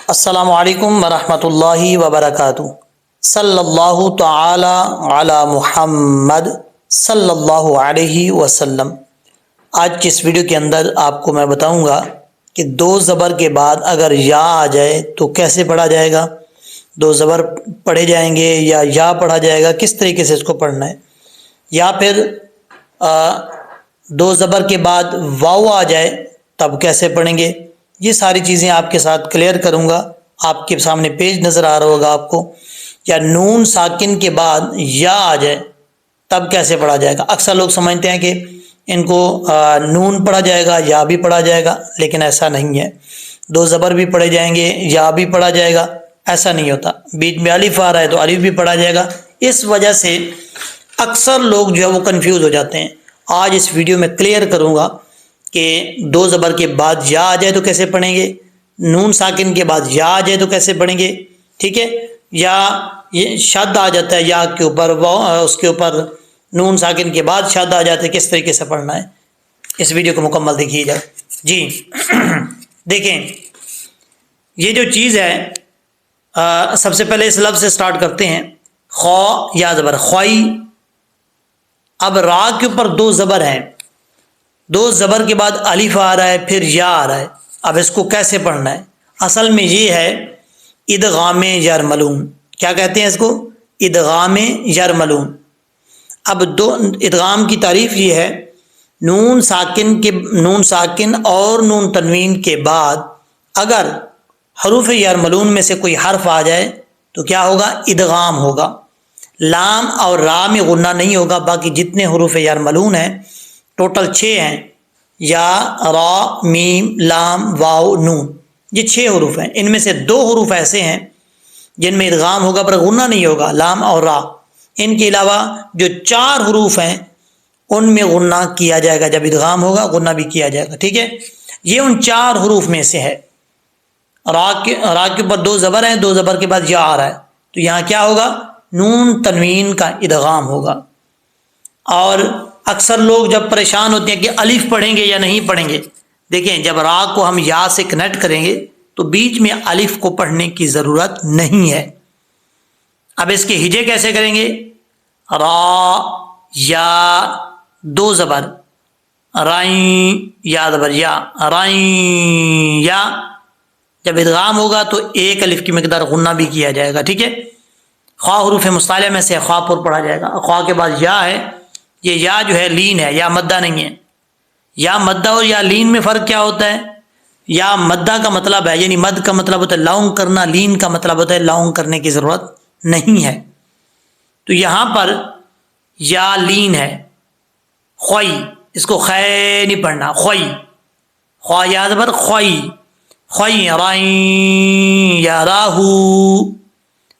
السلام علیکم ورحمۃ اللہ وبرکاتہ۔ صلی اللہ تعالی علی محمد صلی اللہ علیہ وسلم۔ آج کی اس ویڈیو کے اندر آپ کو میں بتاؤں گا کہ دو زبر کے بعد اگر یا آ جائے تو کیسے پڑھا جائے گا، دو زبر پڑھے جائیں گے یا پڑھا جائے گا، کس طریقے سے اس کو پڑھنا ہے، یا پھر دو زبر کے بعد واو آ جائے تب کیسے پڑھیں گے۔ یہ ساری چیزیں آپ کے ساتھ کلیئر کروں گا۔ آپ کے سامنے پیج نظر آ رہا ہوگا آپ کو، یا نون ساکن کے بعد یا آ جائے تب کیسے پڑھا جائے گا۔ اکثر لوگ سمجھتے ہیں کہ ان کو نون پڑھا جائے گا یا بھی پڑھا جائے گا، لیکن ایسا نہیں ہے۔ دو زبر بھی پڑھے جائیں گے یا بھی پڑھا جائے گا، ایسا نہیں ہوتا۔ بیچ میں الف آ رہا ہے تو الف بھی پڑھا جائے گا۔ اس وجہ سے اکثر لوگ جو ہے وہ کنفیوز ہو جاتے ہیں۔ آج اس ویڈیو میں کلیئر کروں گا کہ دو زبر کے بعد یا آ جائے تو کیسے پڑھیں گے، نون ساکن کے بعد یا آ جائے تو کیسے پڑھیں گے، ٹھیک ہے، یا یہ شد آ جاتا ہے یا کے اوپر، اس کے اوپر نون ساکن کے بعد شد آ جاتا ہے، کس طریقے سے پڑھنا ہے۔ اس ویڈیو کو مکمل دیکھیے جائے جی۔ دیکھیں یہ جو چیز ہے، سب سے پہلے اس لفظ سے سٹارٹ کرتے ہیں، خو یا زبر خوائی۔ اب را کے اوپر دو زبر ہیں، دو زبر کے بعد الف آ رہا ہے پھر یا آ رہا ہے۔ اب اس کو کیسے پڑھنا ہے؟ اصل میں یہ ہے ادغام یرملون۔ کیا کہتے ہیں اس کو؟ ادغام یرملون۔ اب دو ادغام کی تعریف یہ ہے، نون ساکن اور نون تنوین کے بعد اگر حروف یرملون میں سے کوئی حرف آ جائے تو کیا ہوگا؟ ادغام ہوگا۔ لام اور را میں غنہ نہیں ہوگا، باقی جتنے حروف یرملون ہیں ٹوٹل 6 ہیں، یا را میم لام واو نون، یہ 6 حروف ہیں۔ ان میں سے 2 حروف ایسے ہیں جن میں ادغام ہوگا پر غنہ نہیں ہوگا، لام اور را۔ ان کے علاوہ جو 4 حروف ہیں ان میں غنہ کیا جائے گا، جب ادغام ہوگا غنہ بھی کیا جائے گا، ٹھیک ہے۔ یہ ان 4 حروف میں سے ہے۔ را کے اوپر 2 زبر ہیں، 2 زبر کے بعد یا آ رہا ہے تو یہاں کیا ہوگا؟ نون تنوین کا ادغام ہوگا۔ اور اکثر لوگ جب پریشان ہوتے ہیں کہ الف پڑھیں گے یا نہیں پڑھیں گے، دیکھیں جب را کو ہم یا سے کنیکٹ کریں گے تو بیچ میں الف کو پڑھنے کی ضرورت نہیں ہے۔ اب اس کے ہجے کیسے کریں گے؟ را یا 2 زبر، رائیں یا زبر یا، رائیں یا، جب ادغام ہوگا تو 1 الف کی مقدار غنہ بھی کیا جائے گا، ٹھیک ہے۔ خواہ حروف مصطلح میں سے خواہ پر پڑھا جائے گا۔ خواہ کے بعد یا ہے، یہ یا جو ہے لین ہے، یا مدہ نہیں ہے۔ یا مدہ اور یا لین میں فرق کیا ہوتا ہے؟ یا مدہ کا مطلب ہے، یعنی مد کا مطلب ہوتا ہے لانگ کرنا، لین کا مطلب ہوتا ہے لانگ کرنے کی ضرورت نہیں ہے۔ تو یہاں پر یا لین ہے، خوئی، اس کو خے نہیں پڑھنا، خوئی، خواہ یا زبر خوئی، خوئی، رائیں یا راہو،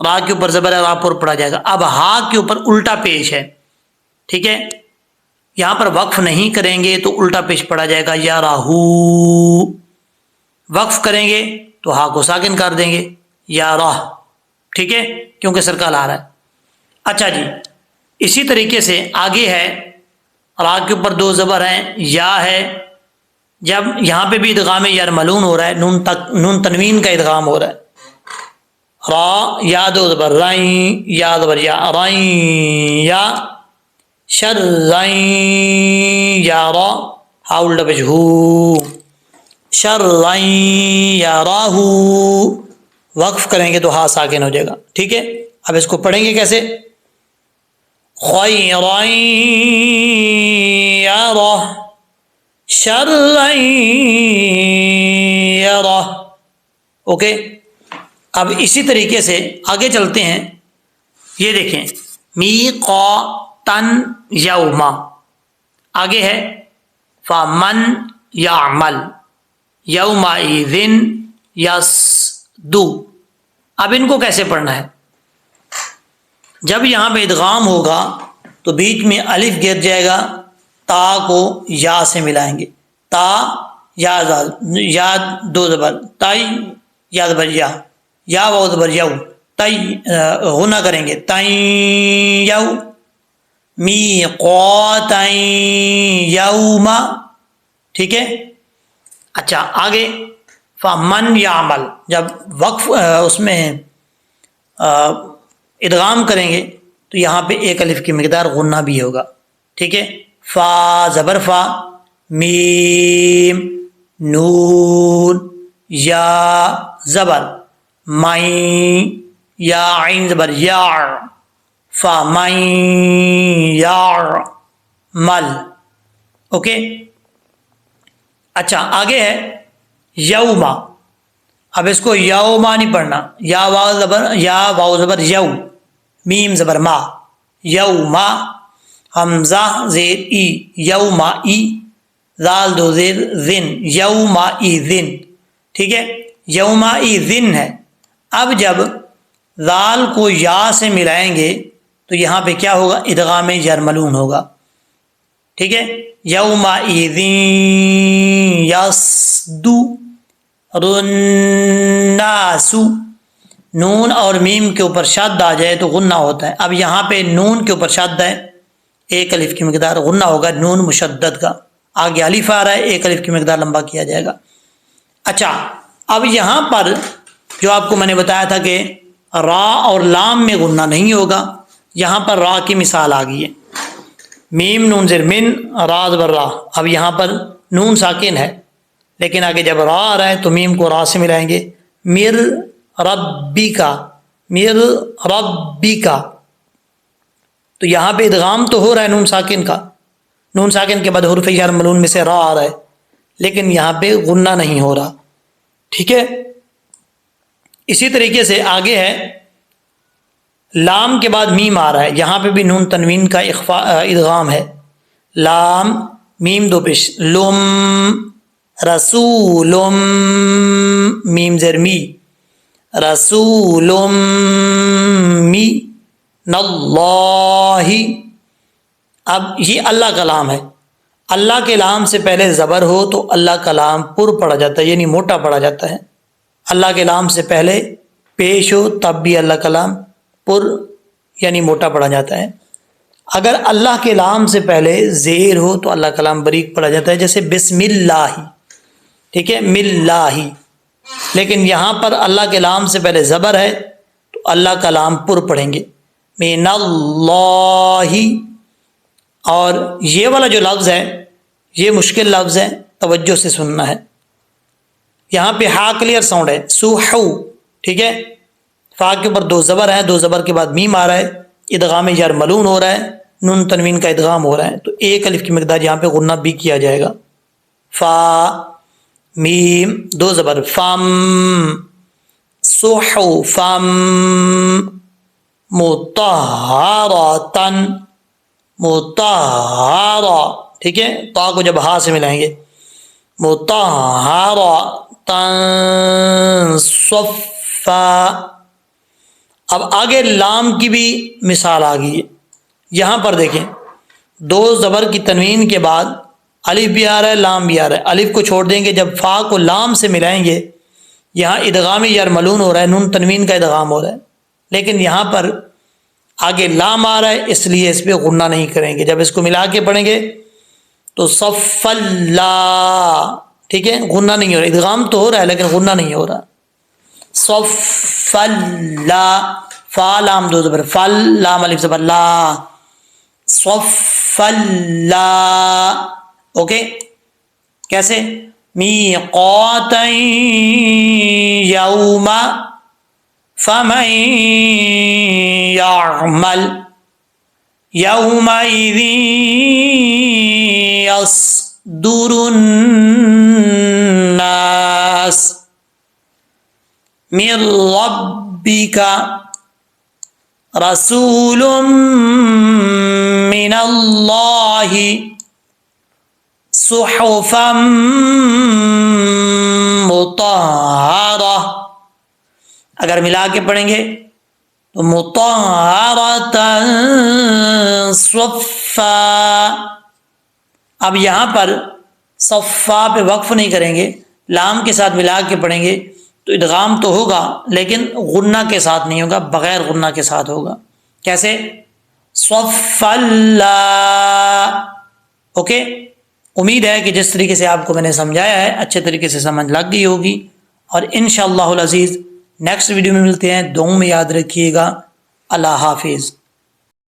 را کے اوپر زبر ہے، را پر پڑھا جائے گا۔ اب ہا کے اوپر الٹا پیش ہے، ٹھیک ہے، یہاں پر وقف نہیں کریں گے تو الٹا پیش پڑھا جائے گا، یا راہو۔ وقف کریں گے تو ہا کو ساکن کر دیں گے، یا راہ، ٹھیک ہے، کیونکہ سرکل آ رہا ہے۔ اچھا جی، اسی طریقے سے آگے ہے، را کے اوپر 2 زبر ہیں، یا ہے، جب یہاں پہ بھی ادغام یرملون ہو رہا ہے، نون تنوین کا ادغام ہو رہا ہے۔ را یا 2 زبر، رائیں یا زبر یا، رائیں یا، شر رائیں یا را، ہا الٹا پیش ہو، شر رائیں یا راہو۔ وقف کریں گے تو ہا ساکن ہو جائے گا، ٹھیک ہے۔ اب اس کو پڑھیں گے کیسے؟ خیرًا یرہ، شرًا یرہ، اوکے۔ اب اسی طریقے سے آگے چلتے ہیں، یہ دیکھیں، میقاتً یوم، آگے ہے فمن یعمل یومئذ یصدو۔ اب ان کو کیسے پڑھنا ہے؟ جب یہاں پہ ادغام ہوگا تو بیچ میں الف گر جائے گا، تا کو یا سے ملائیں گے، تا یا 2 زبر، تائی یا زبر یا واو زبر یو، تئی غنہ کریں گے، تائیں یو، میقاتً یوم، ٹھیک ہے۔ اچھا آگے فمن یعمل، جب وقف اس میں ادغام کریں گے تو یہاں پہ ایک الف کی مقدار غنہ بھی ہوگا، ٹھیک ہے. فا زبر فا، میم نون، یا زبر مائیں، یا عین زبر یا، فا مائیں یا مل. اوکے. اچھا آگے ہے یوما. اب اس کو یوما نہیں پڑھنا، یا واو زبر یو، میم زبر ما، یوما، حمزہ زیر ای، یوما ای، زال دو زیر زن، یوما ای زن، ٹھیک ہے. یوما ای زن ہے. اب جب زال کو یا سے ملائیں گے تو یہاں پہ کیا ہوگا؟ ادغام یرملون ہوگا، ٹھیک ہے. یوما ای زن یصدو الناس، نون اور میم کے اوپر شد آ جائے تو غنہ ہوتا ہے. اب یہاں پہ نون کے اوپر شد ہے، ایک الف کی مقدار غنہ ہوگا نون مشدد کا. آگے الف آ رہا ہے، ایک الف کی مقدار لمبا کیا جائے گا. اچھا اب یہاں پر جو آپ کو میں نے بتایا تھا کہ را اور لام میں غنہ نہیں ہوگا، یہاں پر را کی مثال آ گئی ہے. میم نون زیر من، را زبر را. اب یہاں پر نون ساکن ہے لیکن آگے جب را آ رہا ہے تو میم کو را سے ملائیں گے. مر ربی کا، مر ربی کا، تو یہاں پہ ادغام تو ہو رہا ہے نون ساکن کا، نون ساکن کے بعد حرف جر ملون میں سے را آ رہا ہے لیکن یہاں پہ غنہ نہیں ہو رہا، ٹھیک ہے. اسی طریقے سے آگے ہے لام کے بعد میم آ رہا ہے، یہاں پہ بھی نون تنوین کا ادغام ہے. لام میم دو پیش، لم رسولم، میم زر می، رسولم می ناللہ. اب یہ اللہ کا لام ہے، اللہ کے لام سے پہلے زبر ہو تو اللہ کا لام پر پڑا جاتا ہے، یعنی موٹا پڑا جاتا ہے. اللہ کے لام سے پہلے پیش ہو تب بھی اللہ کا لام پر یعنی موٹا پڑا جاتا ہے. اگر اللہ کے لام سے پہلے زیر ہو تو اللہ کا لام باریک پڑا جاتا ہے، جیسے بسم اللہ، ٹھیک ہے، ملہ. لیکن یہاں پر اللہ کے لام سے پہلے زبر ہے تو اللہ کا لام پر پڑھیں گے، من اللہ. اور یہ والا جو لفظ ہے یہ مشکل لفظ ہے، توجہ سے سننا ہے. یہاں پہ ہا کلیئر ساؤنڈ ہے، سوحو، ٹھیک ہے. فا کے اوپر دو زبر ہیں، دو زبر کے بعد میم آ رہا ہے، ادغام یار ملون ہو رہا ہے، نون تنوین کا ادغام ہو رہا ہے، تو ایک الف کی مقدار یہاں پہ غنہ بھی کیا جائے گا. فا میم دو زبر، فم، سوحو فم، مطہراتن، مطہرا، ٹھیک ہے. تا کو جب ہا سے ملائیں گے، مطہراتن صفا. اب آگے لام کی بھی مثال آ گئی ہے. یہاں پر دیکھیں دو زبر کی تنوین کے بعد الف بھی آ رہا ہے، لام بھی آ رہا ہے. الف کو چھوڑ دیں گے، جب فا کو لام سے ملائیں گے یہاں ادغام یرملون ہو رہا ہے، نون تنوین کا ادغام ہو رہا ہے، لیکن یہاں پر آگے لام آ رہا ہے اس لیے اس پہ غنہ نہیں کریں گے. جب اس کو ملا کے پڑھیں گے تو صف اللہ، ٹھیک ہے، غنہ نہیں ہو رہا، ادغام تو ہو رہا ہے لیکن غنہ نہیں ہو رہا. صف اللہ، فا لام دو زبر، فل لام الف زبر لا، صف اللہ. اوکے. کیسے؟ میقاتا یوم فمن یعمل یومئذ یصدر الناس من ربک رسول من اللہ صحفا مطہرہ. اگر ملا کے پڑھیں گے تو مطہرتا صفا. اب یہاں پر صفا پہ وقف نہیں کریں گے، لام کے ساتھ ملا کے پڑھیں گے تو ادغام تو ہوگا لیکن غنہ کے ساتھ نہیں ہوگا، بغیر غنہ کے ساتھ ہوگا. کیسے؟ صف اللہ. اوکے. امید ہے کہ جس طریقے سے آپ کو میں نے سمجھایا ہے اچھے طریقے سے سمجھ لگ گئی ہوگی. اور انشاءاللہ العزیز نیکسٹ ویڈیو میں ملتے ہیں. دعاؤں میں یاد رکھیے گا. اللہ حافظ.